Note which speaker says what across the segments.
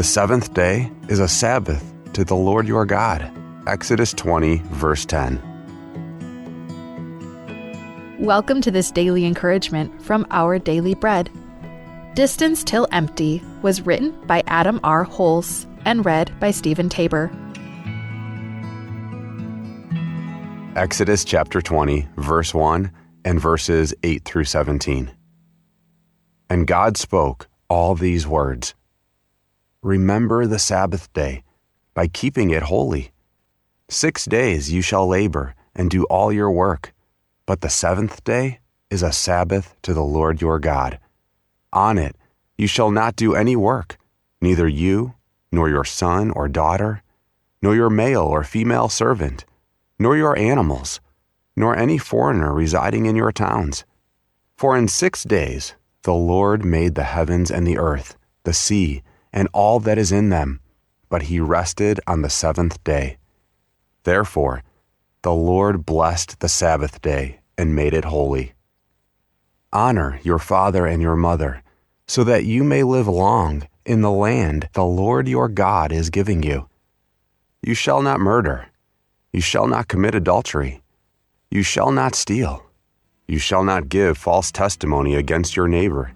Speaker 1: The seventh day is a Sabbath to the Lord your God. Exodus 20, verse 10.
Speaker 2: Welcome to this daily encouragement from Our Daily Bread. Distance Till Empty was written by Adam R. Holes and read by Stephen Tabor.
Speaker 1: Exodus chapter 20, verse 1 and verses 8 through 17. And God spoke all these words. Remember the Sabbath day by keeping it holy. 6 days you shall labor and do all your work, but the seventh day is a Sabbath to the Lord your God. On it you shall not do any work, neither you, nor your son or daughter, nor your male or female servant, nor your animals, nor any foreigner residing in your towns. For in 6 days the Lord made the heavens and the earth, the sea, and all that is in them, but he rested on the seventh day. Therefore, the Lord blessed the Sabbath day and made it holy. Honor your father and your mother, so that you may live long in the land the Lord your God is giving you. You shall not murder. You shall not commit adultery. You shall not steal. You shall not give false testimony against your neighbor.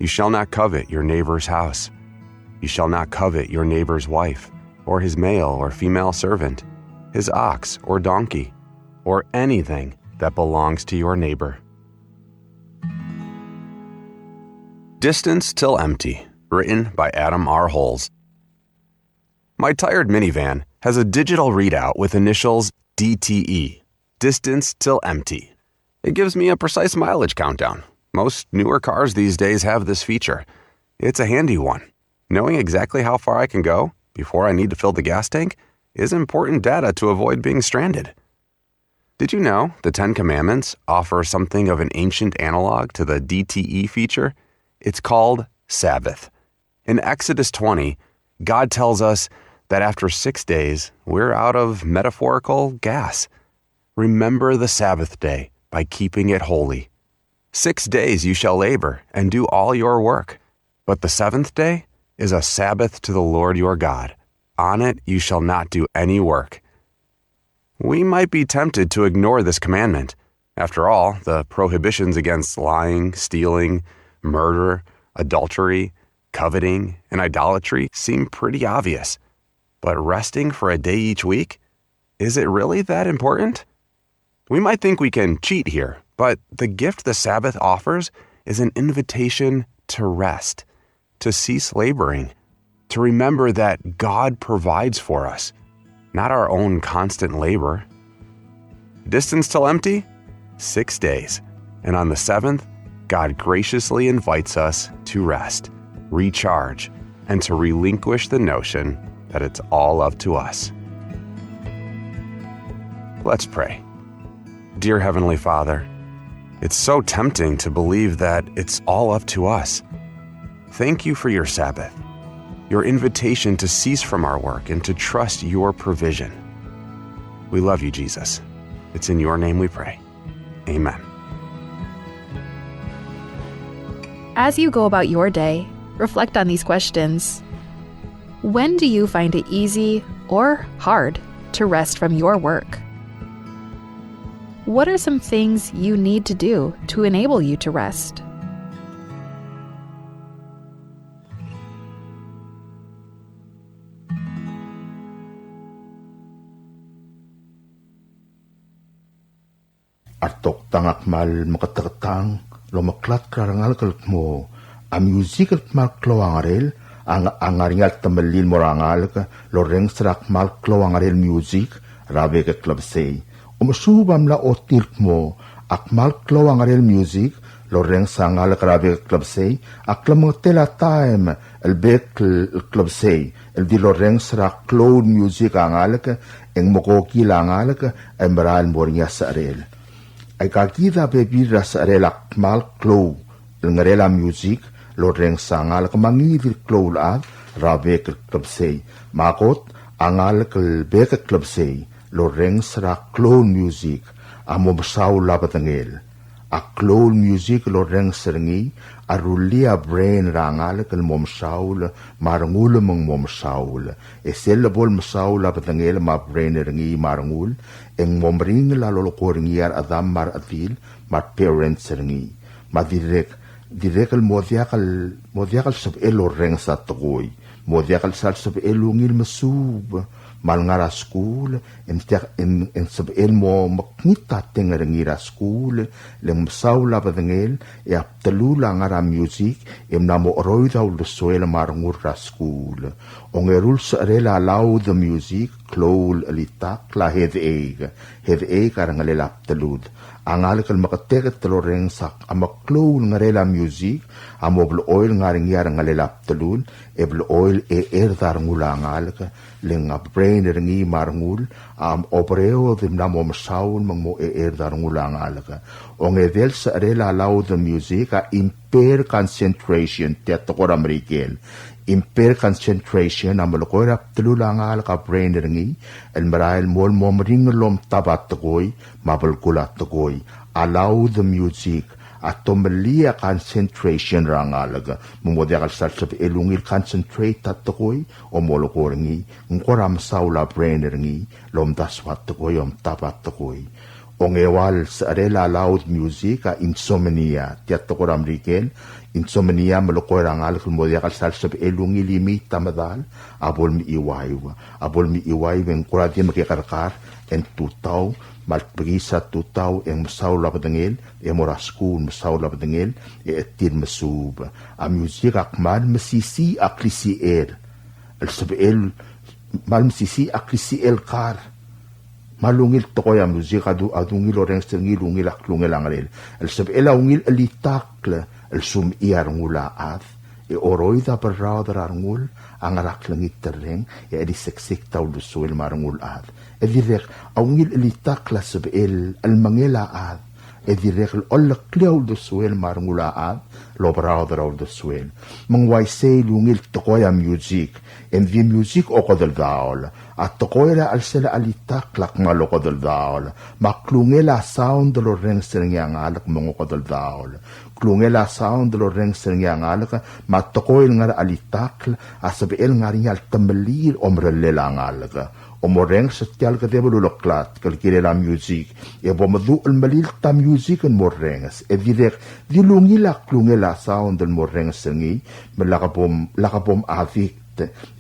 Speaker 1: You shall not covet your neighbor's house. You shall not covet your neighbor's wife, or his male or female servant, his ox or donkey, or anything that belongs to your neighbor. Distance Till Empty, written by Adam R. Holes. My tired minivan has a digital readout with initials DTE, Distance Till Empty. It gives me a precise mileage countdown. Most newer cars these days have this feature. It's a handy one. Knowing exactly how far I can go before I need to fill the gas tank is important data to avoid being stranded. Did you know the 10 Commandments offer something of an ancient analog to the DTE feature? It's called Sabbath. In Exodus 20, God tells us that after 6 days, we're out of metaphorical gas. Remember the Sabbath day by keeping it holy. 6 days you shall labor and do all your work, but the seventh day is a Sabbath to the Lord your God. On it you shall not do any work. We might be tempted to ignore this commandment. After all, the prohibitions against lying, stealing, murder, adultery, coveting, and idolatry seem pretty obvious. But resting for a day each week? Is it really that important? We might think we can cheat here, but the gift the Sabbath offers is an invitation to rest, to cease laboring, to remember that God provides for us, not our own constant labor. Distance till empty? 6 days. And on the seventh, God graciously invites us to rest, recharge, and to relinquish the notion that it's all up to us. Let's pray. Dear Heavenly Father, it's so tempting to believe that it's all up to us. Thank you for your Sabbath, your invitation to cease from our work and to trust your provision. We love you, Jesus. It's in your name we pray. Amen.
Speaker 2: As you go about your day, reflect on these questions. When do you find it easy or hard to rest from your work? What are some things you need to do to enable you to rest?
Speaker 3: Artok tangak mal makatakatang lo maklat karangal kalat mo a music at mal kloangarel ang angaringal tamalil morangal ka lo reng srak mal kloangarel music rabe ka club say umusubam la otilt mo ak mal kloangarel music lo reng sangal ka rabe ka club say ak lamotela time el bek club say el di lo reng srak cloud music angal ka eng mokoki langal ka embral moringa sarel ay kakita bebi rasarel ak mal cloud el ngarela music lo reng sangal ka mangivir cloud at rabe ka club say makot angal ka bek club say lo reng sra clown music amo basaw labatangel A clown music lo reng serengi, a rulia brain rangal kal mom saul, marangul mom saul. E sel bol saul abatangel ma brain rengi marangul, eng mom ring la lo koringiar adam mar atil, mar parents serengi. Ma direk al modiakal sab elo reng sa togoy. Modiakal sal sab elungil masub. Mal ngara school en sab el mo maknita tenga ngira school lem saula badengel e aptelula ngara music em namo roida ul soela marngur ra school ongerul sarela allow the music clol alitak la head egg arangale laptelud angal kal makateket teloreng sak amaklol ngarela music amobl oil ngaring yar ngalelap telun ebl oil dar ngulangal ka lenga brain rengi marngul obreo dim namom saun mangmo dar ngulangal ka ongedel sa rela allow the music a impair concentration tetokor amerikel impair concentration amalokora telulangal ka brain rengi el marail mol momring lom tabat toy mabel kulat toy allow the music atomelia concentration rangalaga mumodiakal salsab elungil concentrate tatokoy o molokoringi ngoram saula brain rengi lom daswat tokoy om tabat tokoy ongewal sa arela loud music a insomnia tiatokoram riken insomnia malokoy rangal mumodiakal salsab elungi limit tamadal abol mi iway wen kuradin makikarkar en tutaw malpagi sa tutaw ang masaula padangil mora school masaula padangil etir masub a music akman masisi aklisiel al sabel mal masisi aklisiel kar malungil tokoy a music adungil oreng stengil ungil aklungil angalel al sabel ungil alitakle al sum iar ngulaat oroida parraudar arngul ang araklangit tereng edi seksik taw lusuel marangul ad edirek awngil elitakla sabel almangela ad edirek ollakliaw lusuel marangul ad lo parraudar lusuel mangwaisay lungil tokoya music envi music o kodal daol at tokoyra alsela alitaklak malo kodal daol maklungela sound lo reng sereng alak mongo kodal daol klungela sound lo reng sereng alak matokoy ngar alitakl asabel ngarinyal tamelir omrelela alak omoreng setial ka debulu loklat kalkilela music e bomadu almalil ta music en morengs e direk dilungila klungela sound el moreng sengi lakabom avik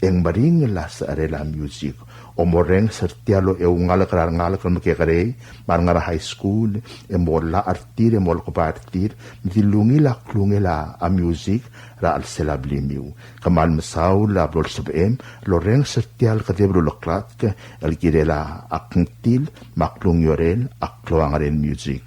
Speaker 3: eng maring las arela music o moreng sertialo e ungalakar makekare marangara high school e mola artir e mol kopartir dilungila klungela a music ra al selablimiu kamal masaw la blol sabem loreng sertial kadebro loklat el girela akntil maklung yorel akloangaren music.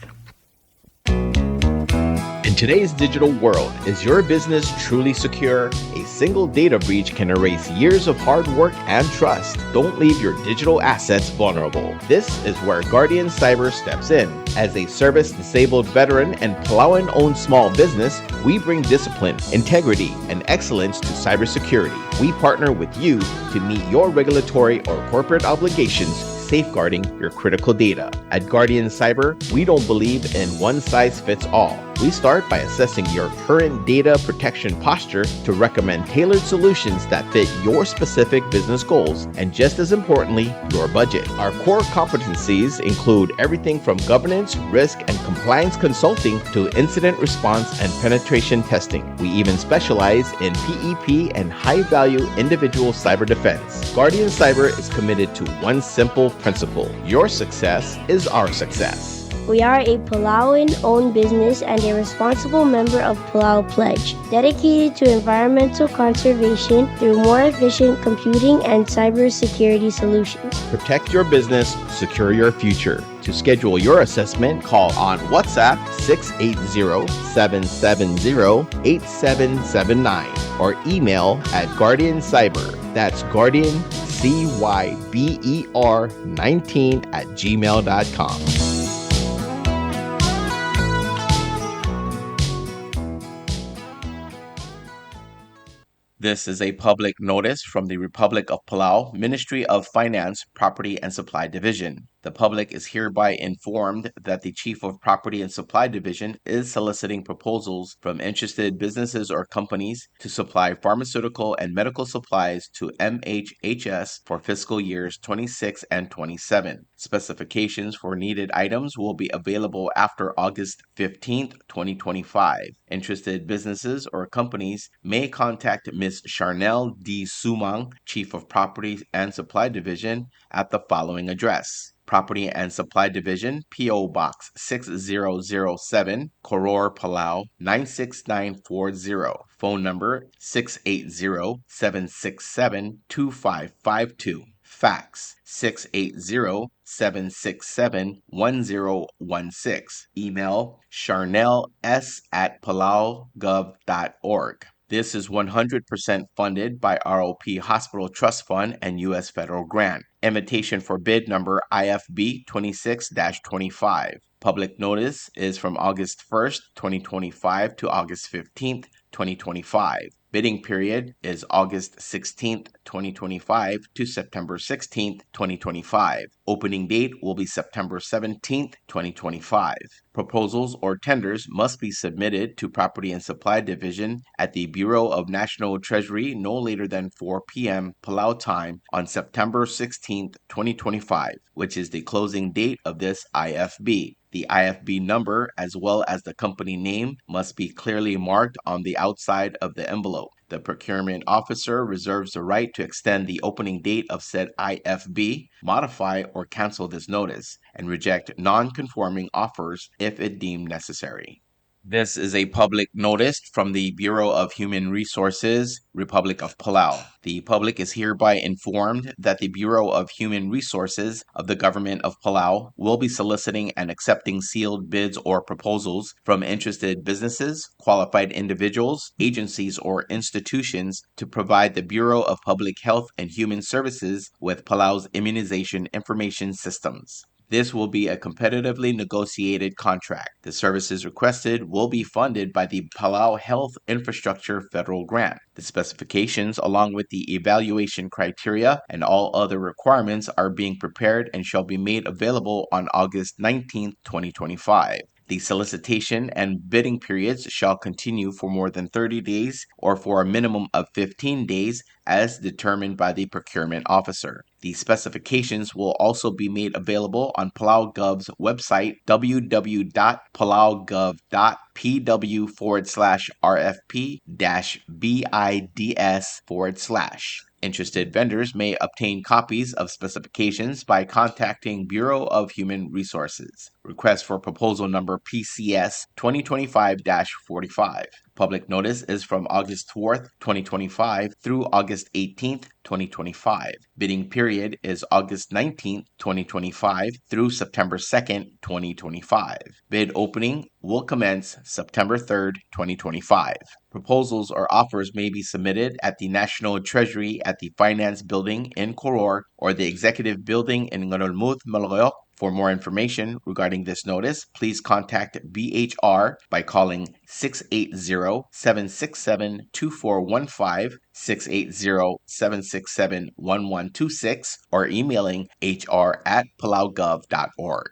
Speaker 4: In today's digital world, is your business truly secure? A single data breach can erase years of hard work and trust. Don't leave your digital assets vulnerable. This is where Guardian Cyber steps in. As a service-disabled veteran and Palauan-owned small business, we bring discipline, integrity, and excellence to cybersecurity. We partner with you to meet your regulatory or corporate obligations, safeguarding your critical data. At Guardian Cyber, we don't believe in one-size-fits-all. We start by assessing your current data protection posture to recommend tailored solutions that fit your specific business goals and, just as importantly, your budget. Our core competencies include everything from governance, risk, and compliance consulting to incident response and penetration testing. We even specialize in PEP and high-value individual cyber defense. Guardian Cyber is committed to one simple principle: your success is our success.
Speaker 5: We are a Palauan-owned business and a responsible member of Palau Pledge, dedicated to environmental conservation through more efficient computing and cybersecurity solutions.
Speaker 4: Protect your business, secure your future. To schedule your assessment, call on WhatsApp 680-770-8779 or email at Guardian Cyber. That's Guardian, CYBER 19@gmail.com. This is a public notice from the Republic of Palau, Ministry of Finance, Property and Supply Division. The public is hereby informed that the Chief of Property and Supply Division is soliciting proposals from interested businesses or companies to supply pharmaceutical and medical supplies to MHHS for fiscal years 26 and 27. Specifications for needed items will be available after August 15th, 2025. Interested businesses or companies may contact Ms. Charnel D. Sumang, Chief of Property and Supply Division, at the following address: Property and Supply Division, P.O. Box 6007, Koror, Palau 96940. Phone number 680-767-2552. Fax 680-767-1016. Email charnels@palaugov.org. This is 100% funded by ROP Hospital Trust Fund and U.S. federal grant. Invitation for bid number IFB 26-25. Public notice is from August 1st, 2025 to August 15th, 2025. Bidding period is August 16th, 2025 to September 16th, 2025. Opening date will be September 17th, 2025. Proposals or tenders must be submitted to Property and Supply Division at the Bureau of National Treasury no later than 4 p.m. Palau time on September 16th, 2025, which is the closing date of this IFB. The IFB number, as well as the company name, must be clearly marked on the outside of the envelope. The procurement officer reserves the right to extend the opening date of said IFB, modify or cancel this notice, and reject non-conforming offers if it deemed necessary. This is a public notice from the Bureau of Human Resources, Republic of Palau. The public is hereby informed that the Bureau of Human Resources of the Government of Palau will be soliciting and accepting sealed bids or proposals from interested businesses, qualified individuals, agencies, or institutions to provide the Bureau of Public Health and Human Services with Palau's immunization information systems. This will be a competitively negotiated contract. The services requested will be funded by the Palau Health Infrastructure Federal Grant. The specifications, along with the evaluation criteria and all other requirements, are being prepared and shall be made available on August 19, 2025. The solicitation and bidding periods shall continue for more than 30 days or for a minimum of 15 days as determined by the procurement officer. The specifications will also be made available on Palau Gov's website, www.palaugov.pw/RFP-BIDS/. Interested vendors may obtain copies of specifications by contacting Bureau of Human Resources. Request for proposal number PCS 2025-45. Public notice is from August 4th, 2025 through August 18th, 2025. Bidding period is August 19th, 2025 through September 2nd, 2025. Bid opening will commence September 3rd, 2025. Proposals or offers may be submitted at the National Treasury at the Finance Building in Koror or the Executive Building in Ngarulmouth, Malagoyok. For more information regarding this notice, please contact BHR by calling 680-767-2415, 680-767-1126, or emailing hr@palaugov.org.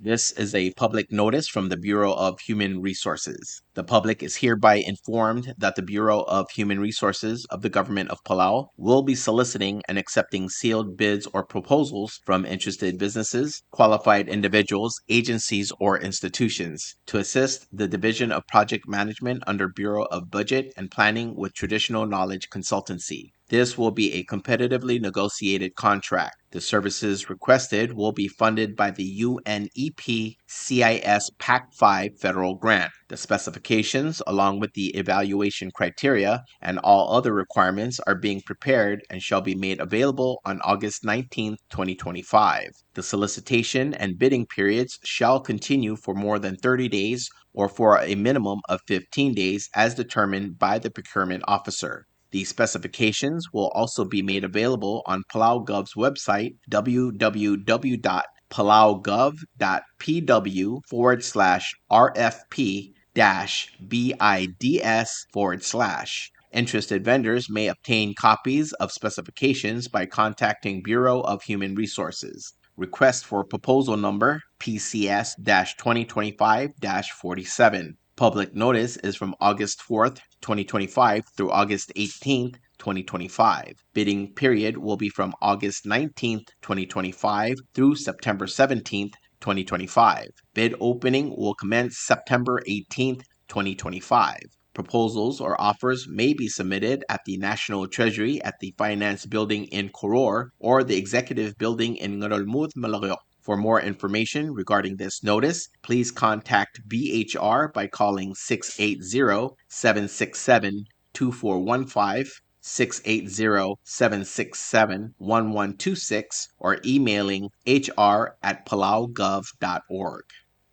Speaker 4: This is a public notice from the Bureau of Human Resources. The public is hereby informed that the Bureau of Human Resources of the Government of Palau will be soliciting and accepting sealed bids or proposals from interested businesses, qualified individuals, agencies, or institutions to assist the Division of Project Management under Bureau of Budget and Planning with Traditional Knowledge Consultancy. This will be a competitively negotiated contract. The services requested will be funded by the UNEP CIS PAC 5 federal grant. The specifications, along with the evaluation criteria and all other requirements, are being prepared and shall be made available on August 19, 2025. The solicitation and bidding periods shall continue for more than 30 days or for a minimum of 15 days as determined by the procurement officer. The specifications will also be made available on Palau Gov's website, www.palaugov.pw/RFP-BIDS/. Interested vendors may obtain copies of specifications by contacting Bureau of Human Resources. Request for proposal number PCS-2025-47. Public notice is from August 4th, 2025 through August 18th, 2025. Bidding period will be from August 19th, 2025 through September 17th, 2025. Bid opening will commence September 18th, 2025. Proposals or offers may be submitted at the National Treasury at the Finance Building in Koror or the Executive Building in Ngorolmouth, Malayo. For more information regarding this notice, please contact BHR by calling 680-767-2415, 680-767-1126, or emailing hr@palaugov.org.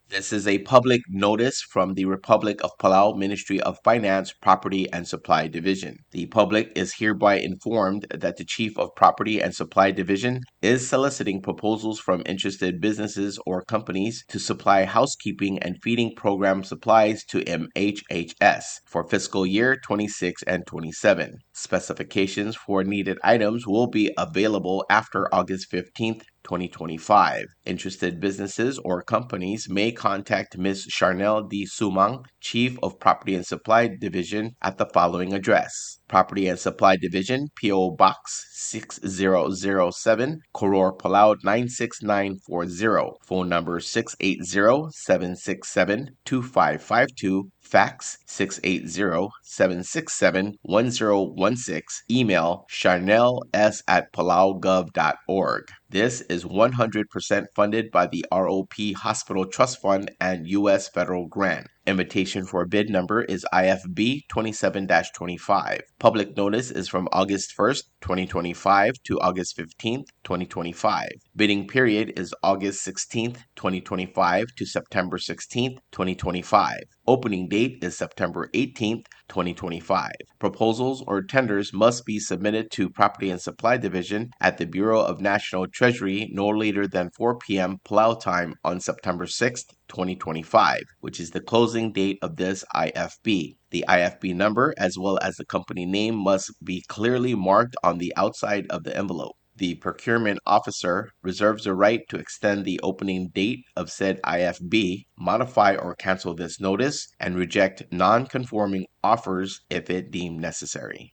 Speaker 4: This is a public notice from the Republic of Palau Ministry of Finance, Property and Supply Division. The public is hereby informed that the Chief of Property and Supply Division is soliciting proposals from interested businesses or companies to supply housekeeping and feeding program supplies to MHHS for fiscal year 26 and 27. Specifications for needed items will be available after August 15th, 2025. Interested businesses or companies may contact Ms. Charnel D. Sumang, Chief of Property and Supply Division, at the following address: Property and Supply Division, P.O. Box 6007, Koror, Palau 96940. Phone number 680-767-2552. Fax 680-767-1016. Email charnels@palaugov.org. This is 100% funded by the ROP Hospital Trust Fund and U.S. federal grant. Invitation for bid number is IFB 27-25. Public notice is from August 1st, 2025 to August 15th, 2025. Bidding period is August 16th, 2025 to September 16th, 2025. Opening date is September 18th, 2025. Proposals or tenders must be submitted to Property and Supply Division at the Bureau of National Treasury no later than 4 p.m. Palau time on September 6th, 2025, which is the closing date of this IFB. The IFB number as well as the company name must be clearly marked on the outside of the envelope. The procurement officer reserves the right to extend the opening date of said IFB, modify or cancel this notice, and reject non-conforming offers if it deemed necessary.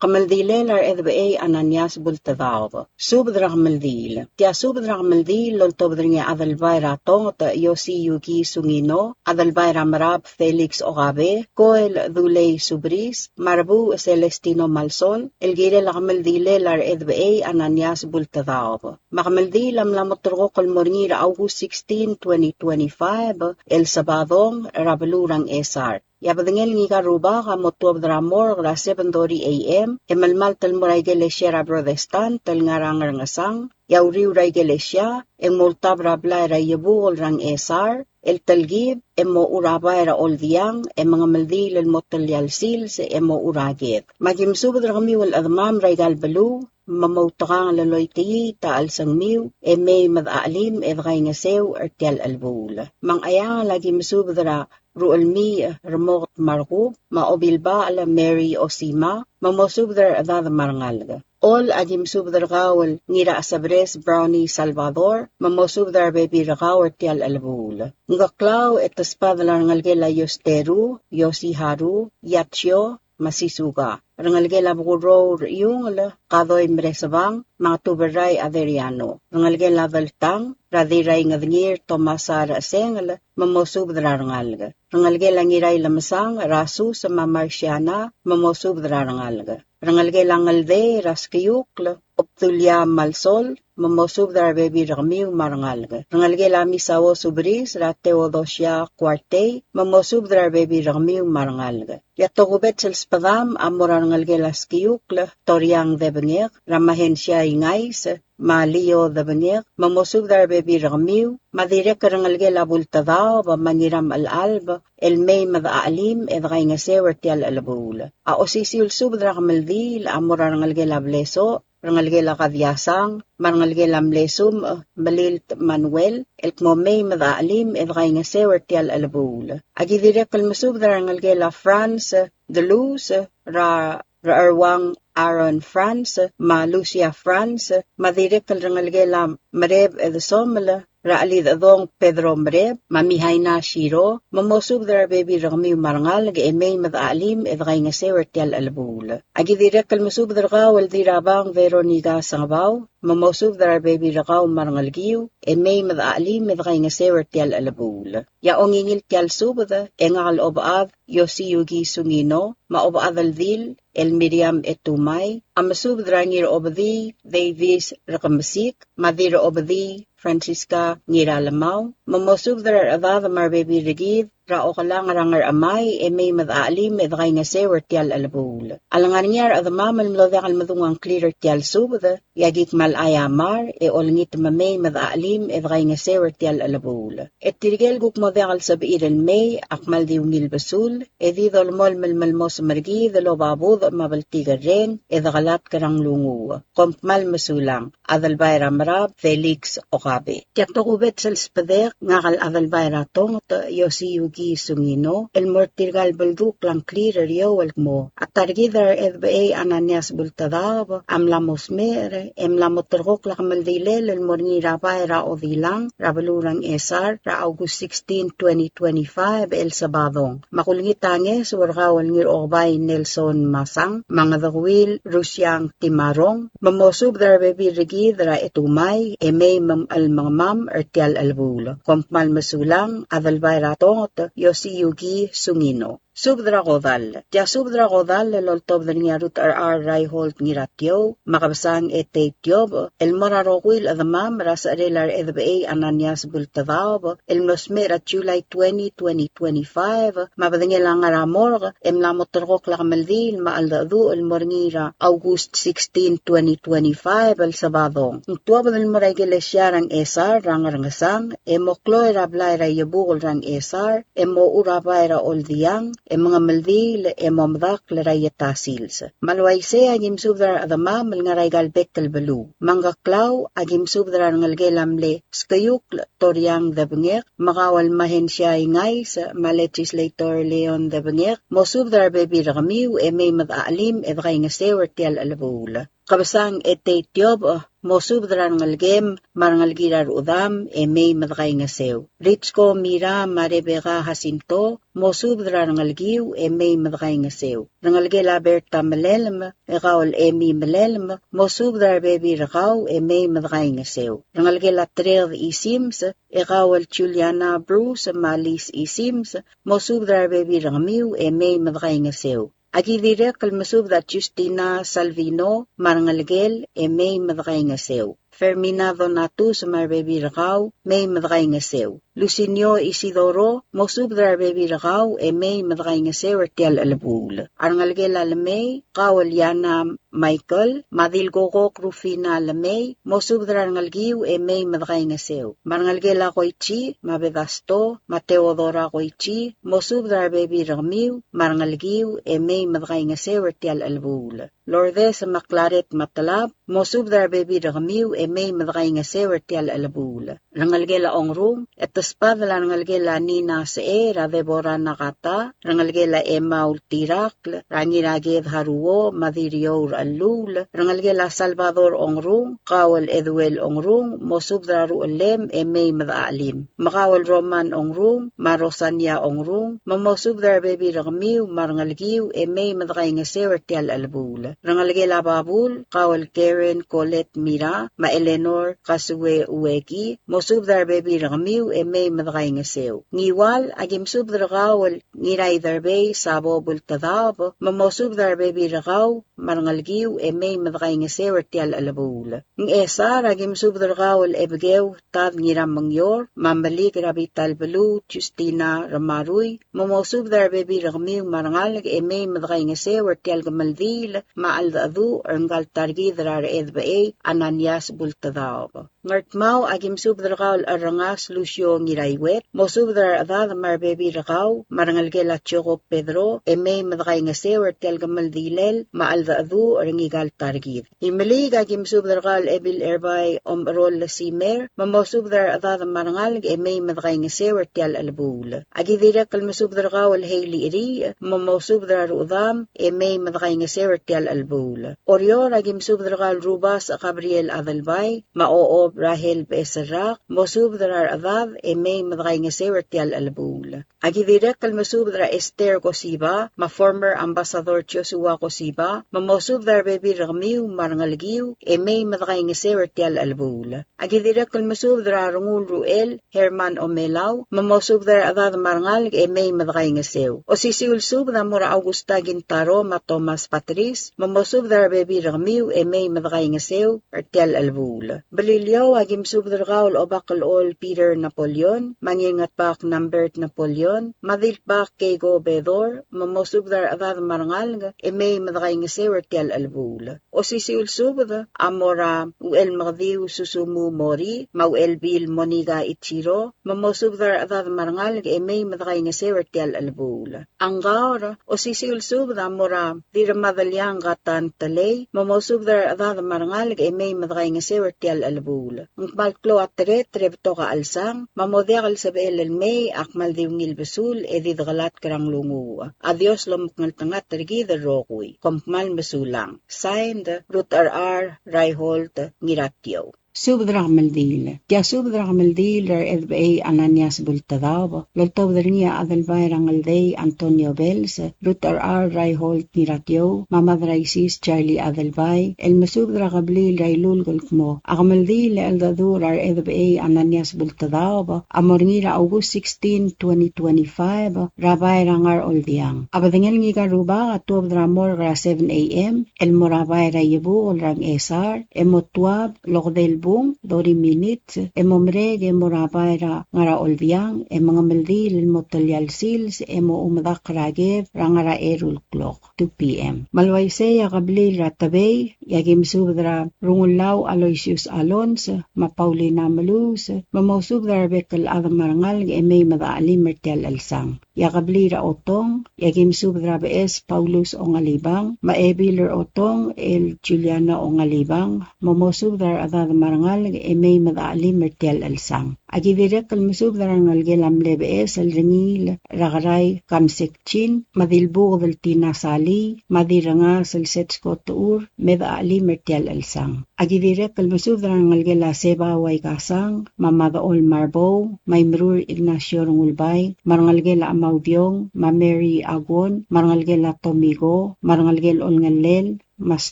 Speaker 6: Qamaldile lar edbe ananias bultadava. Subdra qamaldile. Tia subdra qamaldile loltobdringa adalvaira tonta yosi yuki sungino, adalvaira marab Felix Ogabe, Coel Duley Subris, Marbu Celestino Malsol, elgire la qamaldile lar edbe ananias bultadava. Maqamaldile amlamotrgo qalmornira August 16, 2025, El Sabadong, Rabalurang Esar. Yabadingel ngi karuba ka motuab dramor gra 7:30 a.m. Emalmal tel moray gelesya Protestant tel ngarangar ngasang. Yauriw ray gelesya eng multab rabla ray yabugol rang esar. El talgib emo urabay ra oldiang mga maldil el motel yalsil se emo uragit. Magimsubad rami wal admam ray galbalu. Mamautakang laloyti ta alsangmiw may madaalim edgay ngasew ertial albul. Mangayang lagi masubadra rualmi remot margub maobilba ala Mary Osima mamosubdar adad marangalga. All adim subdar gawal ngira asabres Brownie Salvador mamosubdar baby ragawar tial albul. Ngaklaw etaspadlar ngalgela yosteru yosiharu yatyo masisuga. Rangalgela buguro yung kadoy mresabang mga tuberay Aderiano. Rangalgela valtang radiray ngavngir Tomasar Sengel mamosubdra rangalga. Rangalgela ngiray lamasang rasu sa mamarsyana mamosubdra rangalga. Rangalgela ngalde raskiyukla optulya malsol mamosubdra baby ramiw marangalga. Rangalgela misawo subris ra Teodosia Cuarte mamosubdra baby ramiw marangalga. Yatogubet sel spadam amoran ngalgela skiyukla toryang debengek ramahen siya ingais Malio debengek mamosubdar baby ramiw madirek rangalgela bultadaw ba maniram al-alb el may madaalim edgay ngasewer tial alabul. A osisiul subdra kamaldil amoran ngalgela bleso rangalgela kadyasang marangalgela mlesum Balil Manuel el kmomay madaalim edgay ngasewer tial alabul. Agi direk kalmasubdra rangalgela France de Luz ra Raarwang Aaron France, ma Lucia France, madirikal rangalgela mareb edesomela, raalid adong Pedro mareb, mamihay na Shiro, mamosub there baby ragmi marangal, emay madaalim edgay nga sewer tial alabul. Agidirikal musub there gawal dirabang Veronica Sangabaw, mamosub there baby ragaw marangal giw, emay madaalim edgay nga sewer tial alabul. Yaong ingil tial subada, engal obaad, Yosiyugi Sungino, maobaadaldil, El Miriam etumay, amasub drangir obadi, Davis rakamasik, madira obadi, Francisca ngiralamaw, mamosub drar adad marbebi rigid, rao kalang rangar amay, may madaalim edgay nga sewer tial alabul. Alangan niyar adamamal mlodakal madungang clear tial subada, yagik malayamar, olngit mamay madaalim edgay nga sewer tial alabul. Tirigel guk modakal sabiir el may, akmal diungil basul, didol mol malmos margid, lobabud mabaltiga ren, edgalat karang lungu. Kompmal masulang, adalbayra marab, Felix Okabe. Tiaktokubet sal spadek, ngakal adalbayra tong, Yosiyugi Sungino, el mortirgal balduk lang clearer yowal mo, at targidar edbae ananias bultadab, amlamos mere, emlamotrok lakamaldilel, el morngira bayra o dilang, rabalurang esar, ra August 16, 2025, El Sabadong. Makulngitanges, wargawal ngir obay Nelson Masang, mga dagwil, Rusyang Timarong, mamosub dar bebi rigid ra etumay, emay almangmam, ertial albul. Kompmal masulang, adalbay ratongot, Yosiyugi Sungino. Subdragodal. Tia subdragodal loltob na niyarut ar Raiholt ngiratyo, makabasang etetyob, el morarokwil adamam rasarelar edbae ananias bultadab, el mosmer at July 20, 2025, mabadangel aramorg, emlamotrok lakamaldil, maaldadu el morngira August 16, 2025, el Sabadong. Tuwab del moraygelesyarang esar, rangarangasang, emokloy rablayra yabugol rang esar, emo urabayra oldiyang, mga maldil momdak laray tasils. Malwayse agim subdar adama malngaray galbek kalbalu. Manggaklaw agim subdar ngalgelamle skayuk toryang dabngek, makawal mahensya ingay sa malegislator Leon dabngek, mosubdar bebi ragamiw may madaalim edgay nga sewer tial alabul. Kabasang etetyob mosubdran ngalgem marangalgirar udam may madakay nga sew. Ritsko mira marebega hasinto mosubdran ngalgiw may madakay nga sew. Rangalgela berta malelm ekawal mi malelm mosubdar bebi rakaw may madakay nga sew. Rangalgela trer isims ekawal Juliana Bruce malis isims mosubdar bebi rangamiw may madakay nga sew. Agidire kalmasub that Justina Salvino marangalgel may madakay nga sew. Fermina Donatu sa marbebi rakaw may madakay nga sew. Lucinio Isidoro mosub dar bebi rakaw may madakay nga sew tial alabul. Arangalgel alamay kawal Yana Michael madilgoko Rufina alamay mosub dar ngalgiw may madakay nga sew. Marangalgel akoychi mabedasto Mateodora akoychi mosub dar bebi ramiw marangalgiw may madakay nga sew tial alabul. Lourdes Maclaret Matalab mosub dar bebi ramiw may madakay nga sew tial alabul. Rangalgela ongrung etaspadala rangalgela Nina Seera Deborah Nakata rangalgela Emma Ultirak rangiraged Haruo Madirior Alul rangalgela Salvador ongrung kawal Eduel ongrung mosubdra ruolem may madaalim makawal Roman ongrung Marosanya ongrung mamosubdra bebi ragmiw marangalgiw may madakay nga sewer tial albul rangalgela babul kawal Karen Colette Mira ma Eleanor Kasuwe Uwegi mosubdar bebi ragmiw may madakay nga sew. Ngiwal agim subdar kawal ngiray darbay sabo bultadab mamosubdar bebi ragaw marangalgiw may madakay nga sew tial alabul. Ng esar agim subdar kawal ebgew tad ngiram mangyor mambalik rabital balu Justina Ramaruy mamosubdar bebi ragmiw marangalag may madakay nga sew tial gamaldil maaldadu arngal targi drar edbae ananias bultadab. Ngartmaw agim subdar kawal arangas Lucio ngiraiwet, mosubdar adad marbebi rakaw, marangalgela Choco Pedro, may madakay nga sewer tial gamaldilel, maalda adu or ngigal targid. Himali gagim subdar kal ebil erbay rol simer, mamosubdar adad marangal, may madakay nga sewer tial albul. Agidira kalmasubdar kawal heyli iri, mamosubdar udam, may madakay nga sewer tial albul. Oryor agim subdar kal rubas Gabriel adalbay, maoob Rahel Besarak, mosubdar adad, may madakay nga sewer tial albul. Agidira kalmasubdar Esther Kosiba, ma-former Ambassador Joshua Kosiba, mamosubdar bebi ragmiw marangalgiw, may madakay nga sewer tial albul. Agidira kalmasubdar Rungul Ruel, Herman Omelaw, mamosubdar adad marangal, may madakay nga sew. O sisiulsub na mura Augusta Gintaro, ma Thomas Patrice, mamosubdar bebi ragmiw, may madakay nga sew, tial albul. Balilyaw agim subdar kaul o bakal ol Peter Napoleon, mangingat bak numbered Napoleon, madil bak Kego Bedor, mamosubdar adad marangal, may madakay nga sewer tial albul. O sisiulsub amora uel magdiw susumu mori, mauel bil moniga ichiro, mamosubdar adad marangal, may madakay nga sewer tial albul. Ang gaur o sisiulsub amora dira madalyang gatan talay, mamosubdar adad marangal, may madakay nga sewer tial albul. Ang malklo at trebto ka alsang, mamodekal sa beelal may akmal diwngil besul edidgalat karang lungu. Adios lomukngal tangat tergida rokuy. Kompmal mesulang. Signed, Ruth R.R. Reiholt, Ngiratyo.
Speaker 7: Subdrak Maldil. Tia Subdrak Maldil RFA Ananias Bultadao, Loltobdringia Adalbay Rangalday Antonio Bells, Ruth R.R. Reiholt Niratyo, Mamad Raisis Charlie Adalbay, El Masubdrak Ablil Railul Gulkmo, Agamaldil Eldadur RFA Ananias Bultadao, Amorngira August 16, 2025, Rabay Rangar Oldiang. Abadangel Ngiga Ruba at Tuabdramor Gra 7 a.m., El Morabay Rayebu Olrang Esar, Emotwab, Lokdel Bung, 2 minutes, emomrege morabayra ngara oldiang, mga maldil motalyal sils, emo umadak ragev, rangara erul clock, 2 p.m. Malwaysey akablil ratabay, yagim subdra rungulaw Aloysius Alons, mapaulina malus, mamosubdra bekal adamarangal, emay madaalim mertial alsang. Yakablira otong, yagim subdra bees Paulus ongalibang, maebiler otong, el Juliana ongalibang, mamosubdra adamarangal, may madaalim mertial alsang. Agidirek kalmusubdra ngalgelam lebees al ringil, ragaray kamsekchin, madilbog del tinasali, madiranga salsetsko tuur, medaalim mertial alsang. Agidirek kalmusubdra ngalgela seba waikasang, mamadaol marbo, maimrur Ignacio Rungulbay, marangalgela amaudyong, mamary agon, marangalgela tomigo, marangalgel olngalel, Mas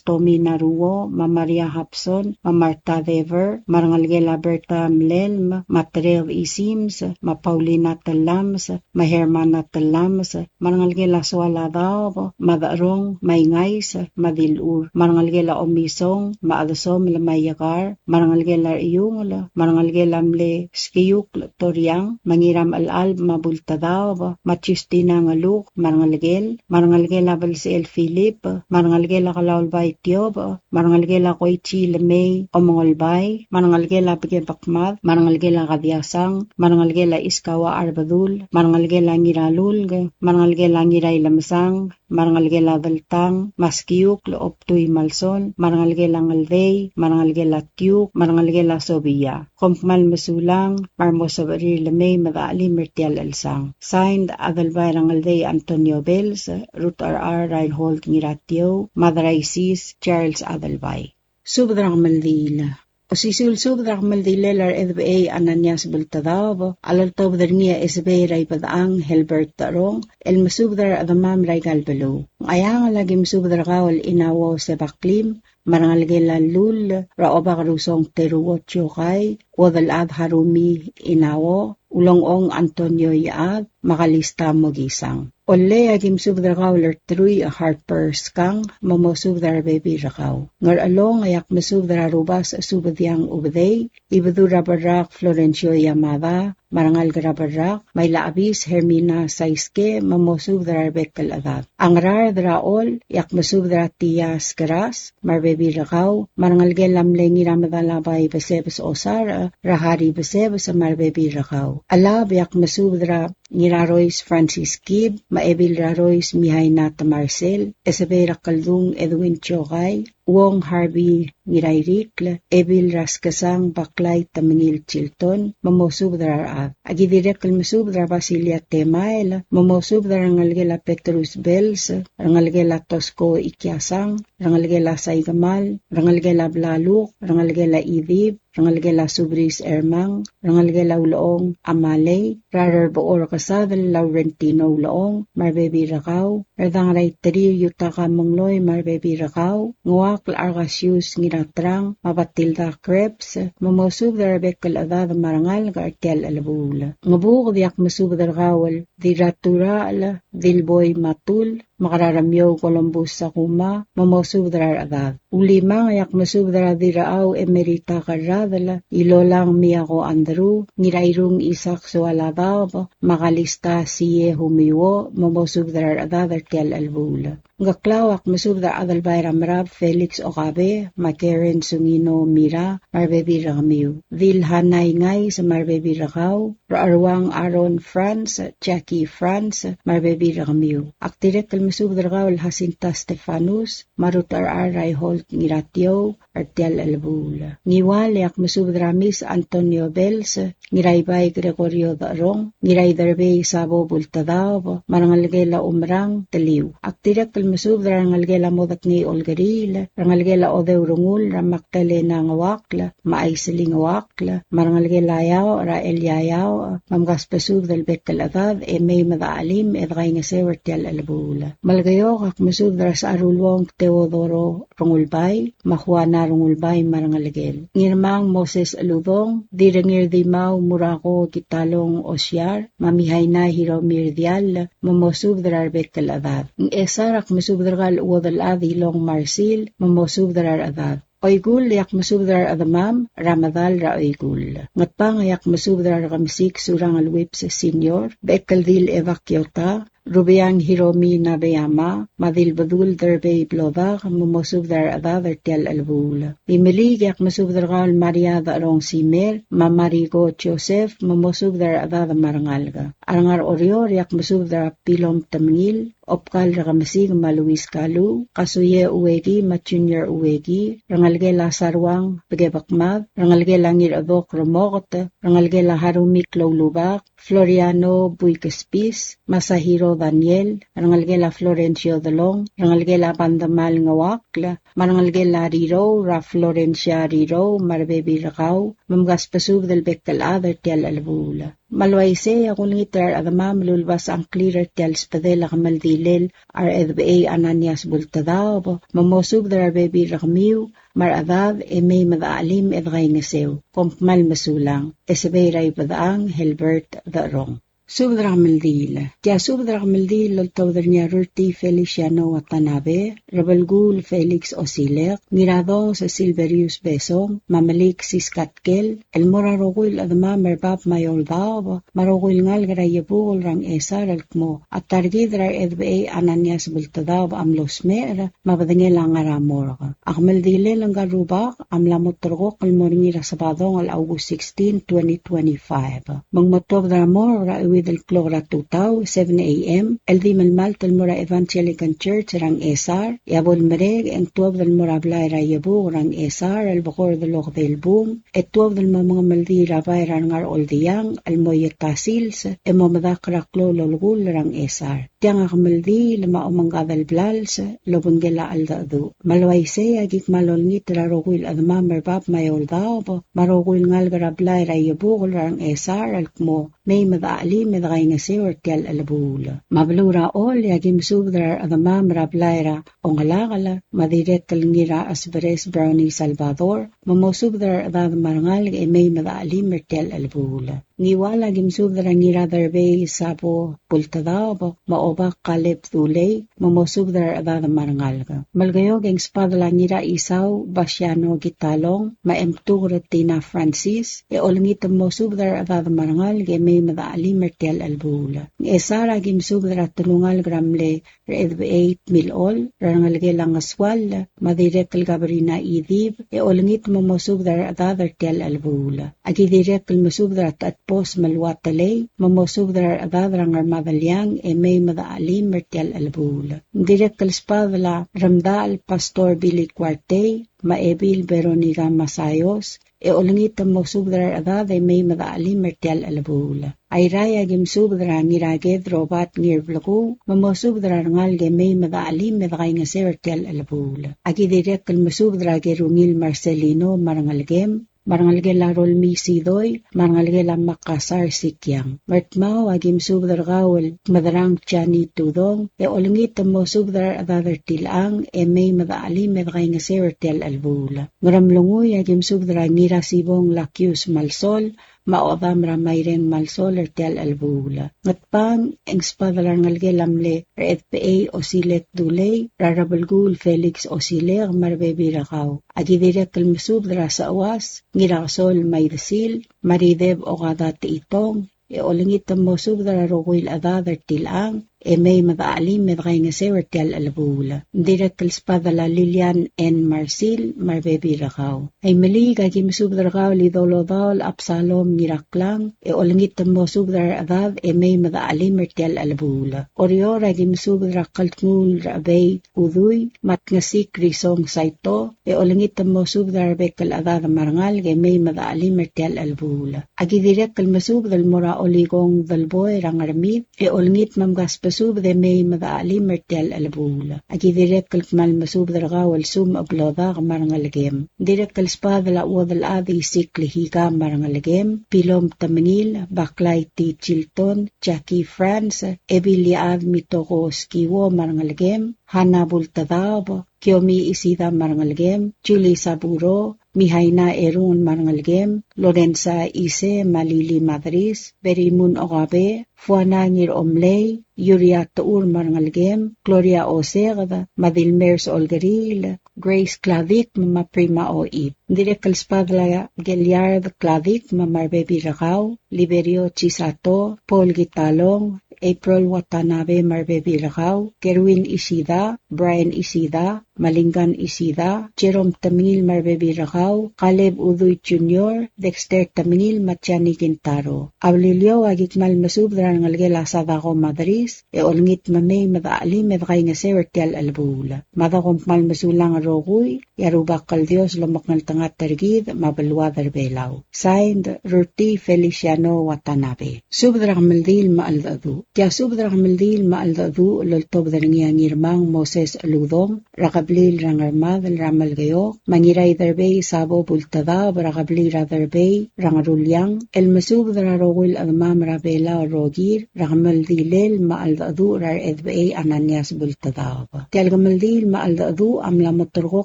Speaker 7: Tommy Naruo, Ma Maria Hapson, Ma Marta Dever, Marangalgela Berta Mlel, Ma Trel Isims, Ma Paulina Talams, Ma Hermana Talams, Marangalgela Sualadao, Ma Darong, Ma Ingais, Ma Dilur, Marangalgela Omisong, Ma Adasom Lamayagar, Marangalgela Iyungla, Marangalgela Mle Skiyuk Toriang, Mangiram Al-Alb Ma Bultadao, Ma Justina Ngaluk, Marangalgela Balsel Philip, Marangalgela Kalaw Bay Tiob, Marangalgela Koichi Lemay, Omongolbay, Marangalgela Pagepakmat, Marangalgela Kadiasang, Marangalgela Iskawa Arbadul, Marangalgela Ngiralul, Marangalgela Ngiray Lamsang, Marangalgela Daltang, Maskiyuk Looptoy Malson, Marangalgela Ngalday, Marangalgela Tiyuk, Marangalgela Sobiya, Kompmal Masulang, Marmosabari Lemay Madali Mertial Alsang. Signed Adalbay Rangalday Antonio Bells, Ruth R.R. Reinhold Ngiratyo, Madaray Sis Charles Adalbay. Subdrang Maldila. O sisul subdrang Maldilelar FBA Ananias Bultadao, alaltob niya SBA Ray Padaang Helbert Tarong, el masubdar adamam Ray Galbalo. Ayang lagim subdar kawal inawo sa baklim, marangalgela lul, raobak rusong teruwot yokay, wadalad harumi inawo, ulong-ong Antonio Yaad, makalista mogisang. Ole agim subdragaw lertruy a harper skang mamosubdar baby rakaw. Ngar along ayak masubdra rubas subadyang ubday, ibadura barak Florencio Yamada, marangal garabarak, may laabis Hermina Saiske mamosubdra bekal adad. Ang rar draol, yak masubdra tiyas karas, mar baby rakaw, marangal gelam lengi ramadalabay basebas osar, rahari basebas mar baby rakaw. Alab yak masubdra Nirarois Francis Gibb, Maebil Rarois Mihay Nata Marcel, Esabera Kaldung Edwin Chogay, Wong Harvey Nirairikla, Ebil Raskasang Baklay Tamangil Chilton, Mamosubdrar Ab. Agidirek Almasubdra Basilia Temael, Mamosubdra Rangalgela Petrus Bells, Rangalgela Tosco Ikiasang, Rangalgela Saigamal, Rangalgela Blaluk, Rangalgela Idib, Rangalgela Subris Ermang, Rangalgela Uloong Amalay, Rarar Boor Kasadal Laurentino Uloong, Marbebi Rakaw, Radangray Tari Yutaka Mongloy Marbebi Rakaw, Nguak Largasius Ngiratrang, Mabatilda Krebs, Mamosubdar Bekal Adad Marangal Gartel Alabula. Ngabuk diak Masubdar Gawal, Diratura Ala, Dilboy Matul, Makararamyo Columbus sa kuma, mamosubdrar agad. Ulima ngayak masubdra diraaw emerita karadala, ilolang miyako Andrew, ngirairong isak sualabab, makalista siye humiwo, mamosubdrar agad artial albula. Ngaklawak masubdar adal bayram rab Felix Okabe, Makaren Sungino Mira, Marbebi Ramiu. Dil hanay ngay sa Marbebi Rakaw, Raarwang Aaron France, Jackie France, Marbebi Ramiu. Aktirek Masubdra Jacinta Stefanus, Marutar Aray Holt Ngiratio, Artial Albula. Ngiwal yak Masubdra Miss Antonio Bells, Ngiraybay Gregorio Darong, Ngiray Darbay Sabo Bultadaw, Marangalgela Umrang, Taliw. Aktirek Masubdra Rangalgela Modak ni Olgaril, Rangalgela Odeurungul, Ramaktale na ngawakla, Maaysiling ngawakla, Marangalgela Yaw, Rael Yayaw, Mamgaspasub del Bekaladad, May Madaalim, Edgay Ngase, Artial Albula. Malgayok ak masubdra sa arulwong Teodoro Rungulbay, Mahuana Rungulbay Marangalagel. Ngirmang Moses Alubong, Dirangir Dimaw Murako Kitalong Osyar, Mamihay na Hiromir Dial, Mamosubdrar Bekal Adad. Ng esar ak masubdral Uwadal Adilong Marsil, Mamosubdrar Adad. Oygul yak masubdrar adamam, Ramadal ra oygul. Ngatpang yak masubdrar kamsik surang alwips senior, Bekal Dil Evakyota, Rubiang Hiromi Nabeyama, Madilbadul Derbey Blodag, Mamosubdar Adad Artial Albula. Imilig yak masubdar Maria Darong Simer, Mamarigo Joseph, Mamosubdar Adad Marangalga. Arangar Orior yak masubdar Pilom Tamngil, Opkal Rakamasig Maluis Kalu, Kasuye Uwegi, Machunyer Uwegi, Rangalgela Sarwang, Pagebakmag, Rangalgela Ngiradok Ramokot, Rangalgela Harumik Lulubak, Floriano Buikaspis, Masahiro Daniel, Rangalgela Florencio Dalong, Rangalgela Pandamal Ngawakla, Marangalgela Riro, Ra Florencia Riro, Marbebi Rakaw, Mamgaspasub del Bekal Adar Tial Albula. Malwaise akong ngitar adamam lulbas ang clearer tial spadela kamaldilil ar edba Ananias Bultadaw, mamosub dar Bebi Rakmiw, mar adad may madaalim edgay ngasew, kompmal masulang, esabay padaang Hilbert Darong. Subdra Maldil. Tia Subdra Maldil loltawdar niya Rurti Feliciano Watanabe, Rabalgul Felix Osilek, Miradong sa Silverius Besong, Mamalik Siskatkel, El Morarogul adama merbab mayoldao, Marogul ngal garayabugol rang esar alkmo, at targidrar edba Ananias Bultadaw amlosmer, mabadangil ang aramorga. Akmaldile lang garubak, amlamotorgok almoringira sabadong al August 16, 2025. Mangmotob dramor ra del Clora Tutaw, 7 a.m. El di malmal del Mora Evangelical Church rang esar, yabol mereg ang tuwab del Mora Blayra yabu rang esar, el bakor del Lok del Boom, et tuwab del mga maldi rabay rang ar oldiyang, el moyet pasils, e mamadakra klo lolgul rang esar. Tiang akamaldi lama umangga del blals, lobangela aldadu. Malway se agik malolngit rarogul adama merbab mayoldao, marogul ngal garablayra yabu rang esar, el kmo, may madaalim medagay nga siyor tial alabula. Mablura ol yagim subdrar adamam rablayra o ngalakala madiret kalingira asberes Brownie Salvador mamosubdrar adad marangal may madaalim tial alabula. Ngiwala gimsubdra ngiradarbay sabo pultadao maobak kalep tulay mamosubdra adada marangalga. Malgayog ang spadla ngira isaw basyano gitalong maemtugra tina Francis e olngit mosubdra adada marangal ge may madaali mertial albula. Esara gimsubdra tulungal gramle redbe 8 milol rangal ge langaswal madirekal gabrina idib e olngit mamosubdra adada tial albula. Agi direkal mosubdra at pos malwatalay, mamosubdrar adadrang armadalyang e may madaalim mertial albula. Direkal spadla ramdal pastor Billy Cuarte, maebil Veronica Masayos, e olangit mamosubdrar adad e may madaalim mertial albula. Ayraya gimsubdra niraged robat ngirvlaku, mamosubdrar ngal ge may madaalim medagay nga sertial albula. Agi direkal masubdra gerungil Marcelino marangalgem, marangalge la rolmi sidoy, marangalge la makasar sikyang. Martmao agim subdar gawal madarang tiyani tudong, e olangit mo subdar adadar tilang, e may madaali medagay nga sertial albula. Ngaramlungoy agim subdar ngira sibong lakyus malsol, maodam ramayren malsol ertial albula. Ngatpang ang spadalar ngalge lamle RFPA osilet dulay, rarabalgul Felix osiler marbebirakaw. Agidirek kalmasubdra sa awas, ngirakasol maydasil, marideb o kadati itong, e olangit mo subdra roguil adadar tilang, e may madaalim medagay nga sertial albula. Direkal spadala Lilian N. Marcil marbebirakaw. Ay mali kagi masubdarakaw lidolodol Absalom miraklang e olangit mo subdar adad e may madaalim mertial albula. Orior agi masubdarakal ngul rabay uduy matngasik risong saito e olangit mo subdar bekal adad marangal e may madaalim mertial albula. Agi direkal masubdal mora oligong dalboy rangarmit e olangit mamgas pasub de may madaalim mertial albula. Agi direkal kmal masub dargawal sum abloda marangalgem. Direkal spadala wadal adi siklihiga marangalgem. Pilom tamangil, baklay ti Chilton, Jackie France, ebiliad mitoko skiwo marangalgem. Hanabul tadab, kiomi isida marangalgem. Julie Saburo, Mihaina Erun marangalgem. Lorenza Ise Malili Madris, Berimun Ogabe, Fuana Ngir Omley, Yuria Taur marangalgem, Gloria Osegada, Madilmers Olgaril, Grace Clavic mama prima o ip. Direkal spadla Geliard Clavic mamarbebi rakaw, Liberio Chisato, Paul Gitalong, April Watanabe marbebi rakaw, Kerwin Isida, Brian Isida, Malingan Isida, Jerome Tamil marbebi rakaw, Caleb Uduy Jr., Dexter Tamil Matiani Quintaro. Ablilio agikmal masubdra ngalgela sadako Madris, e olngit mamay madaali medakay nga sertial albula. Madakompmal masulang roguy, yarubakal Dios lomaknal tangat tergid, mabalwadar belaw. Signed, Ruti Feliciano Watanabe. Subdra kamaldil maaldadu. Kya subdra kamaldil maaldadu, lultob daringia ngirmang Moses Ludong, rakablil rangarmadal ramalgayo, mangiray darbay sabo bultada, rakablil radarbay, rangarulyang, el masubdra rogul admam rabela rogir, rakamaldilil maaldadu rar edbay ananias bultada. Kya kamaldil maaldadu, amla motorgo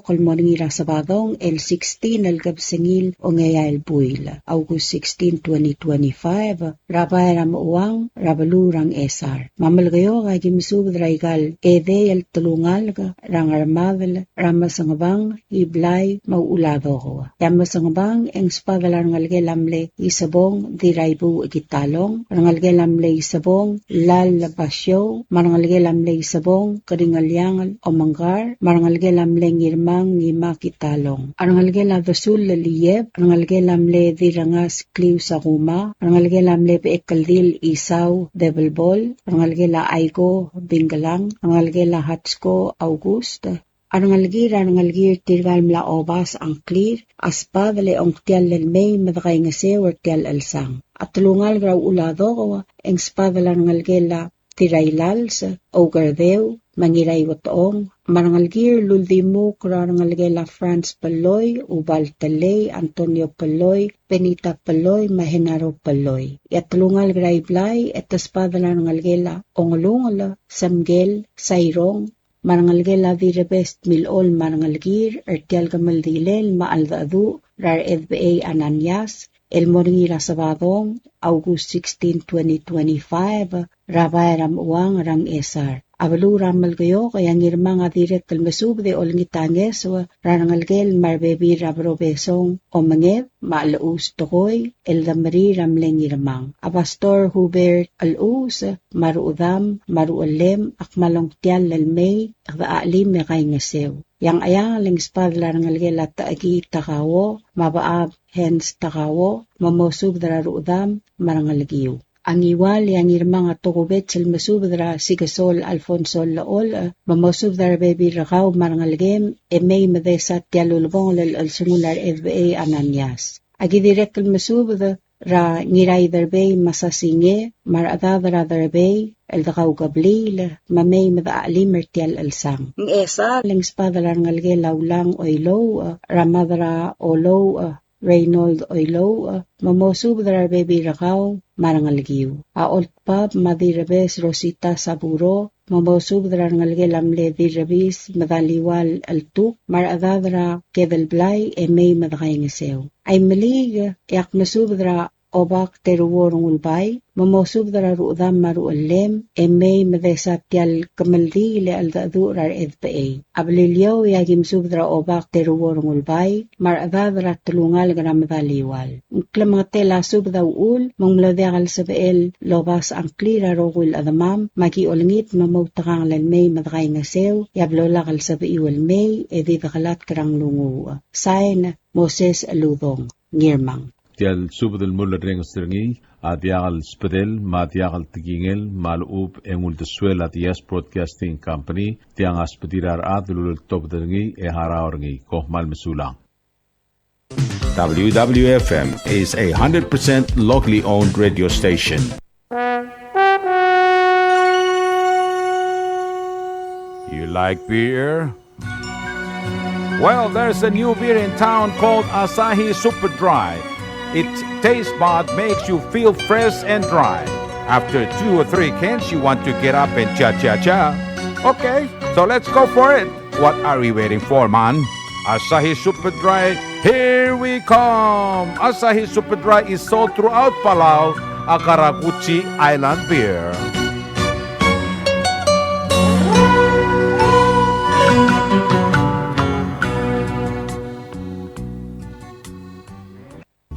Speaker 7: kalmoringira sabadong, el 16 al gabsengil o ngaya el buil. August 16, 2025, rabay ramuang, rabalurang esar. Mamalgayo kay gimisubdraigal, ede el tulungal ka, rangarmadal, ramasangbang, iblay, maulado ko. Ramasangbang, ang spadalar ngalge lamle, isabong, diraybu ikitalong, rangalge lamle isabong, lal labasyo, marangalge lamle isabong, karingalyangal o manggar, marangalge lamle ngirmang ngima kitalong. Arangalge ladasul laliyeb, arangalge lamle dirangas kliw sa kuma, arangalge lamle beekaldil isaw debelbol, arangalge la aigo bingalang, arangalge la hatsko August, arangalgir tirgal mla obas ang clear, aspadale ong tial lelmay madakay nga sewer tial alsang. At tulungal graw ulado ko, ang spadala arangalge la tiraylals, ogardew, mangiray watoong, marangalgir luldimu krarangalge la France Paloy, Ubal Talay, Antonio Paloy, Benita Paloy, Mahenaro Paloy. Yatlungal grayblay, etaspadala rangalge la ongolungala, Samgel, Sayrong, marangalge la direbest milol marangalgir, ertial gamaldilel, maaldadu, rar edba Ananias, El Moringira Sabadong, August 16, 2025, Rabayram Uang Rang Esar. Abalu ramal kayo kaya ngirma nga direk kalmasub de olngitanges rangalgel marbebi rabrobesong o mangeb maalaus tokoy el damari ramleng ngirmang. Abastor Hubert alus maruudam marualem akmalong tial lalmay akdaalim mekay ngasew. Yang ayang lingspad rangalgel at taagi takawo mabaab hens takawo mamosub dararuudam marangalgiyo. Ang iwal yang irmang at tukubet sil masubdra sigasol Alfonso Laol mamasub dara baby rakaw marangalgem may madesat tialulbong lal sungular FBA ananyas. Agi direk masubdra ra ngiray darbay masasinge maradadra darbay el dakaw gablil mamay madaalim mertial alsang.
Speaker 6: Esa
Speaker 7: Lings padarangalge laulang oilo ramadra olo Reynold Oilo, mamosub dara baby rakaw, marangalgiw. Aolt pab madirabes Rosita Saburo, mamosub dara ngalgelamle dirabis madaliwal altuk, maradadra kedelblay may madakay ngasew. Ay malig, yak masub dara obak teruworong ulbay, mamosub dara ruudam marualem, may madesat tial kamaldi le aldadurar FBA. Ablilyaw yagim sub dara obak teruworong ulbay, maradadra tulungal gana madaliwal. Klamang tela sub daw ul, mangmladakal sa beel lobas ang klira rogul adamam, magiolngit mamautakang lalmay madakay ngasew, yablolakal sa beiwal may, edidakalat karang lungu. Sain Moses Aludong, Ngirmang.
Speaker 8: Tial subdel mulla rengstringi adiagal spedel madiagal tigingel malub engul de suela dias broadcasting company tiang aspedirar adlul topderngi haraorngi kohmal mesulang.
Speaker 3: WWFM is a 100% locally owned radio station.
Speaker 9: You like beer? Well, there's a new beer in town called Asahi Super Dry. Its taste bud makes you feel fresh and dry. After 2 or 3 cans, you want to get up and cha-cha-cha. Okay, so let's go for it. What are we waiting for, man? Asahi Super Dry, here we come. Asahi Super Dry is sold throughout Palau, a Karaguchi Island beer.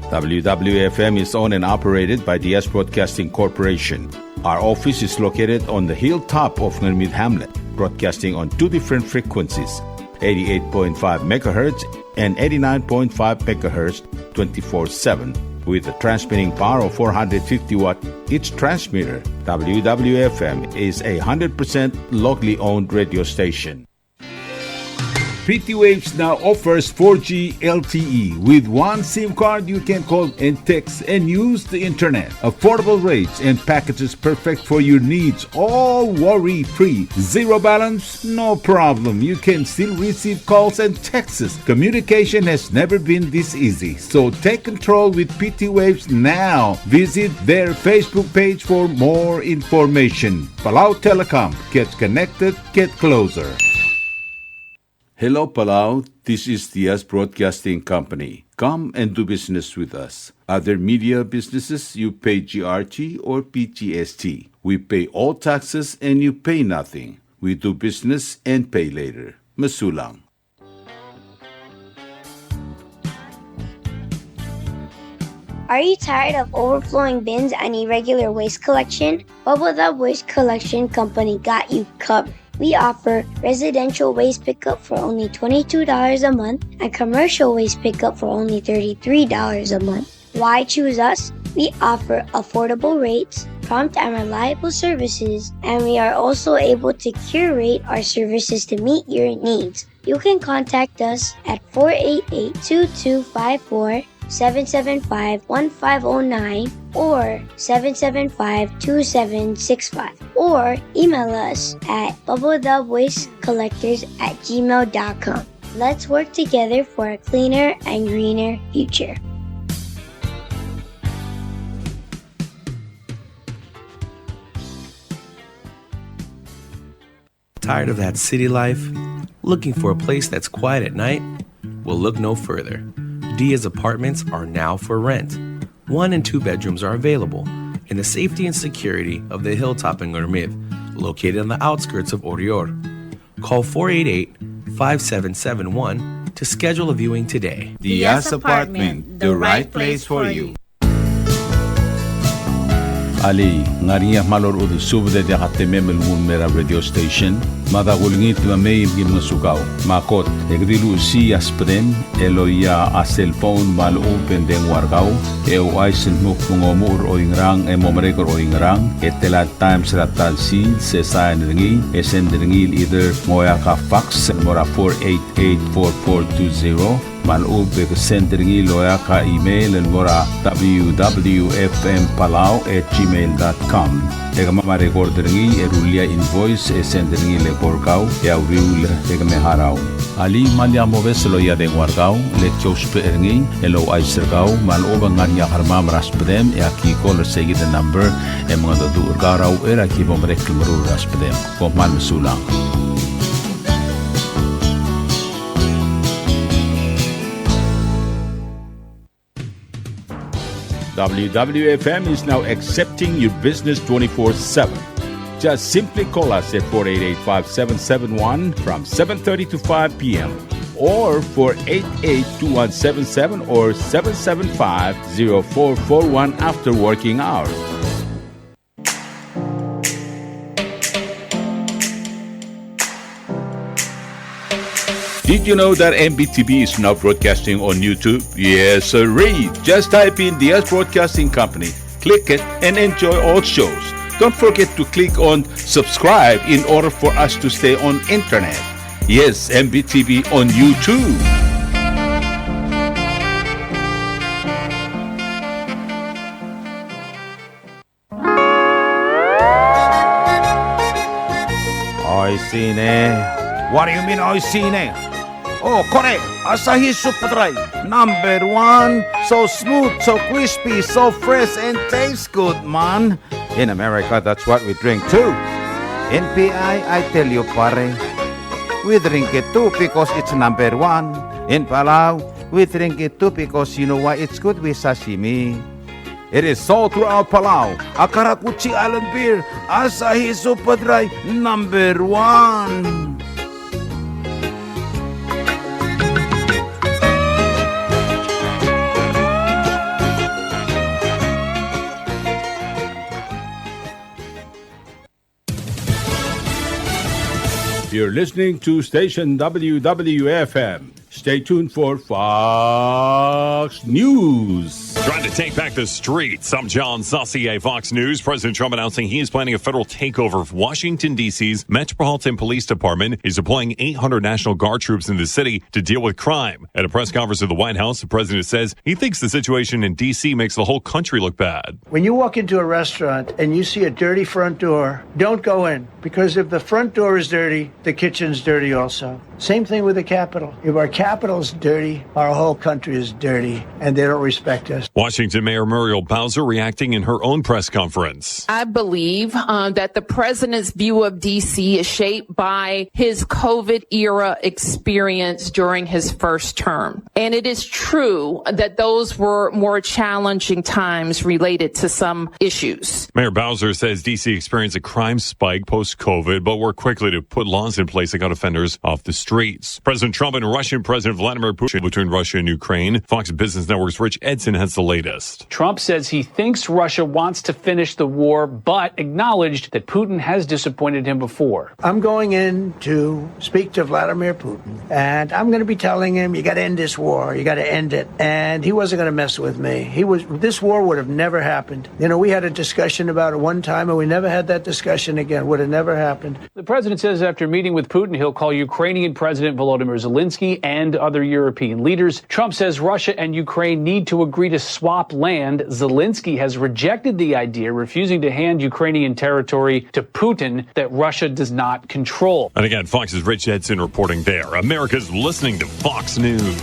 Speaker 3: WWFM is owned and operated by DS Broadcasting Corporation. Our office is located on the hilltop of Nurmid Hamlet, broadcasting on 2 different frequencies, 88.5 MHz and 89.5 MHz 24/7, with a transmitting power of 450 watt each transmitter. WWFM is a 100% locally owned radio station.
Speaker 9: PT Waves now offers 4G LTE. With one SIM card, you can call and text and use the internet. Affordable rates and packages perfect for your needs. All worry-free. Zero balance? No problem. You can still receive calls and texts. Communication has never been this easy. So take control with PT Waves now. Visit their Facebook page for more information. Palau Telecom. Get connected, get closer.
Speaker 3: Hello, Palau. This is DS Broadcasting Company. Come and do business with us. Other media businesses, you pay GRT or PGST. We pay all taxes and you pay nothing. We do business and pay later. Masulang.
Speaker 5: Are you tired of overflowing bins and irregular waste collection? WWF Waste Collection Company got you covered. We offer residential waste pickup for only $22 a month and commercial waste pickup for only $33 a month. Why choose us? We offer affordable rates, prompt and reliable services, and we are also able to curate our services to meet your needs. You can contact us at 488-2254, 775-1509 or 775-2765, or email us at bubblethewastecollectors@gmail.com. Let's work together for a cleaner and greener future.
Speaker 10: Tired of that city life? Looking for a place that's quiet at night? Well, look no further. Dia's apartments are now for rent. 1 and 2 bedrooms are available in the safety and security of the Hilltop in Gurmid, located on the outskirts of Orior. Call 488-5771 to schedule a viewing today.
Speaker 9: Diaz Apartment, the right place for you. Ali, ngariya malor udu subde de memel mun mera radio station. Mada gulingit ma may gim sugaw. Makot, egdilu si aspren, eloya a cellphone mal open den wargaw. Aisen muk mungomur o ingrang momrekor o ingrang. Etela times ratal sil se sign ringi. Esen ringi either moya ka fax mora 488-4420. Malub ke sendringi loya ka email en mora www.fmpalau@gmail.com. Ega mama recordringi erulia invoice sendringi le porkau ya uriul ega meharau. Ali malya moves loya den wargau le chospe eringi elo aisergau maloba nganya harmam raspedem ya ki call segi the number mga do urgarau era ki bomrek mru raspedem ko man sulang. WWFM is now accepting your business 24/7. Just simply call us at 488-5771 from 7:30 to 5 p.m. or 488-2177 or 775-0441 after working hours. Did you know that MBTV is now broadcasting on YouTube? Yes, sirree. Just type in Diaz Broadcasting Company, click it, and enjoy all shows. Don't forget to click on subscribe in order for us to stay on internet. Yes, MBTV on YouTube. Oisine. What do you mean, oisine? Oh, correct. Asahi Super Dry. Number 1. So smooth, so crispy, so fresh, and tastes good, man. In America, that's what we drink too. In PI, I tell you, pare, we drink it too because it's number 1. In Palau, we drink it too because you know why it's good with sashimi. It is sold throughout Palau. Akarakuchi Island Beer, Asahi Super Dry, number 1. You're listening to station WWFM. Stay tuned for Fox News.
Speaker 11: Trying to take back the streets. I'm John Saucier, Fox News. President Trump announcing he is planning a federal takeover of Washington, D.C.'s Metropolitan Police Department. He's deploying 800 National Guard troops in the city to deal with crime. At a press conference at the White House, the president says he thinks the situation in D.C. makes the whole country look bad.
Speaker 12: When you walk into a restaurant and you see a dirty front door, don't go in. Because if the front door is dirty, the kitchen's dirty also. Same thing with the Capitol. If our Capitol's dirty, our whole country is dirty, and they don't respect us.
Speaker 11: Washington Mayor Muriel Bowser reacting in her own press conference.
Speaker 13: I believe that the president's view of D.C. is shaped by his COVID-era experience during his first term. And it is true that those were more challenging times related to some issues.
Speaker 11: Mayor Bowser says D.C. experienced a crime spike post-COVID, but worked quickly to put laws in place that got offenders off the streets. President Trump and Russian President Vladimir Putin between Russia and Ukraine. Fox Business Network's Rich Edson has the latest.
Speaker 14: Trump says he thinks Russia wants to finish the war, but acknowledged that Putin has disappointed him before.
Speaker 12: I'm going in to speak to Vladimir Putin, and I'm going to be telling him, you got to end this war. You got to end it. And he wasn't going to mess with me. This war would have never happened. You know, we had a discussion about it one time, and we never had that discussion again. Would have never happened.
Speaker 14: The president says after meeting with Putin, he'll call Ukrainian President Volodymyr Zelensky and other European leaders. Trump says Russia and Ukraine need to agree to swap land. Zelensky has rejected the idea, refusing to hand Ukrainian territory to Putin that Russia does not control.
Speaker 11: And again, Fox's Rich Edson reporting there. America's listening to Fox News.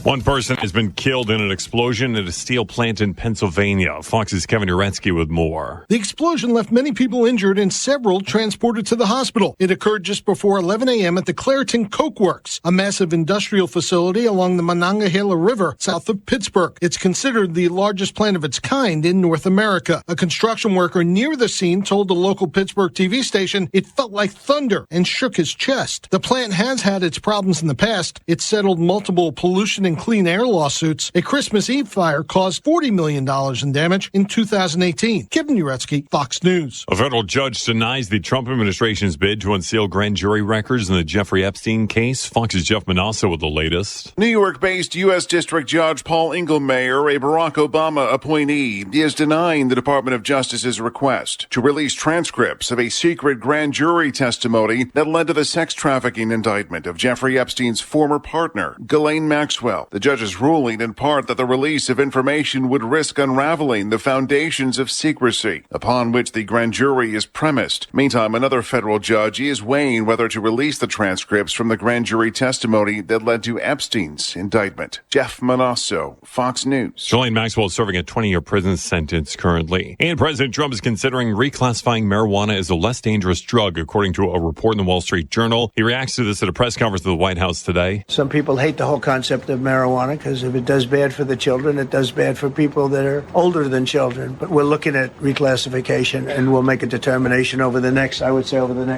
Speaker 11: One person has been killed in an explosion at a steel plant in Pennsylvania. Fox's Kevin Uretsky with more.
Speaker 15: The explosion left many people injured and several transported to the hospital. It occurred just before 11 a.m. at the Clairton Coke Works, a massive industrial facility along the Monongahela River south of Pittsburgh. It's considered the largest plant of its kind in North America. A construction worker near the scene told the local Pittsburgh TV station it felt like thunder and shook his chest. The plant has had its problems in the past. It settled multiple pollution and clean air lawsuits. A Christmas Eve fire caused $40 million in damage in 2018. Kevin Uretsky, Fox News.
Speaker 11: A federal judge denies the Trump administration's bid to unseal grand jury records in the Jeffrey Epstein case. Fox's Jeff Manasso with the latest.
Speaker 16: New York-based U.S. District Judge Paul Engelmayer, a Barack Obama appointee, is denying the Department of Justice's request to release transcripts of a secret grand jury testimony that led to the sex trafficking indictment of Jeffrey Epstein's former partner, Ghislaine Maxwell. The judge's ruling in part that the release of information would risk unraveling the foundations of secrecy upon which the grand jury is premised. Meantime, another federal judge is weighing whether to release the transcripts from the grand jury testimony that led to Epstein's indictment. Jeff Manasso, Fox News.
Speaker 11: Ghislaine Maxwell is serving a 20-year prison sentence currently. And President Trump is considering reclassifying marijuana as a less dangerous drug, according to a report in the Wall Street Journal. He reacts to this at a press conference at the White House today.
Speaker 12: Some people hate the whole concept of marijuana because if it does bad for the children, it does bad for people that are older than children. But we're looking at reclassification, and we'll make a determination over the next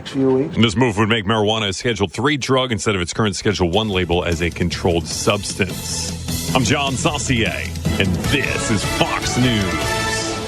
Speaker 12: few weeks.
Speaker 11: And this move would make marijuana a Schedule 3 drug instead of its current Schedule 1 label as a controlled substance. I'm John Saucier, and this is Fox News.